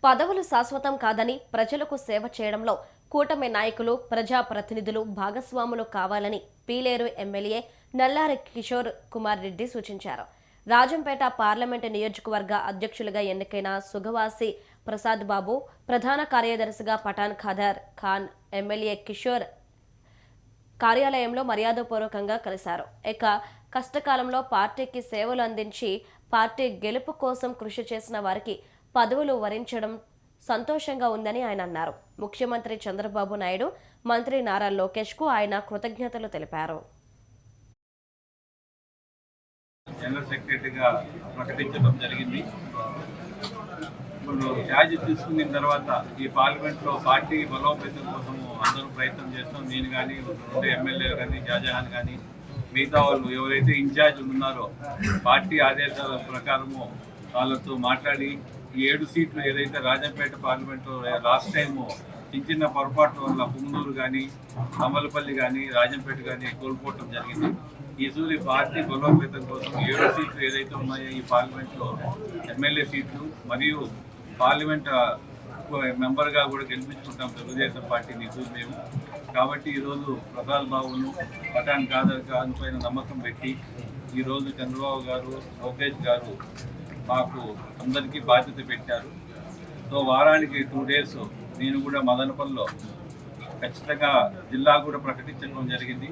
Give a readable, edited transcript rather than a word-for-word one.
పదవులు శాశ్వతం కాదని ప్రజలకు సేవ చేయడంలో కూటమి నాయకులు ప్రజాప్రతినిధులు భాగస్వాములు కావాలని పీలేరు ఎమ్మెల్యే నల్లారి కిషోర్ కుమార్ రెడ్డి సూచించారు. రాజంపేట పార్లమెంటు నియోజకవర్గ అధ్యక్షులుగా ఎన్నికైన సుగవాసి ప్రసాద్ బాబు, ప్రధాన కార్యదర్శిగా పఠాన్ ఖాదర్ ఖాన్ ఎమ్మెల్యే కిషోర్ కార్యాలయంలో మర్యాదపూర్వకంగా కలిశారు. ఇక కష్టకాలంలో పార్టీకి సేవలు అందించి పార్టీ గెలుపు కోసం కృషి చేసిన వారికి పదవులు వరించడం సంతోషంగా ఉందని ఆయన అన్నారు. ముఖ్యమంత్రి చంద్రబాబు నాయుడు, మంత్రి నారా లోకేష్ కు ఆయన కృతజ్ఞతలు తెలిపారు. జనరల్ సెక్రటరీగా ప్రకటించడం జరిగింది. ఇప్పుడు ఛార్జ్ తీసుకున్న తర్వాత ఈ పార్లమెంట్లో పార్టీ బలోపేతం కోసము అందరూ ప్రయత్నం చేస్తాం. నేను కానీ, 2 ఎమ్మెల్యేలు కానీ, షాజహాన్ కానీ, మిగతా వాళ్ళు ఎవరైతే ఇన్ఛార్జ్ ఉన్నారో పార్టీ ఆదేశాల ప్రకారము వాళ్ళతో మాట్లాడి ఈ 7 సీట్లు ఏదైతే రాజంపేట పార్లమెంటు లాస్ట్ టైము చిన్న పొరపాటు వల్ల పుంగనూరు కానీ, తమ్మలపల్లి కానీ, రాజంపేట కానీ కోల్పోవటం జరిగింది. ఈసారి పార్టీ బలోపేతం కోసం 7 సీట్లు ఏదైతే ఉన్నాయో ఈ పార్లమెంట్లో ఎమ్మెల్యే సీట్లు మరియు పార్లమెంట్ మెంబర్గా కూడా గెలిపించుకుంటాం తెలుగుదేశం పార్టీని ఈసారి మేము. కాబట్టి ఈరోజు ప్రసాద్ బాబును, పఠాన్ ఖాదర్ ఖాన్ పైన నమ్మకం పెట్టి ఈరోజు చంద్రబాబు గారు, లోకేష్ గారు మాకు అందరికీ బాధ్యత పెట్టారు. సో వారానికి 2 డేస్ నేను కూడా మదనపల్లిలో ఖచ్చితంగా జిల్లా కూడా ప్రకటించడం జరిగింది.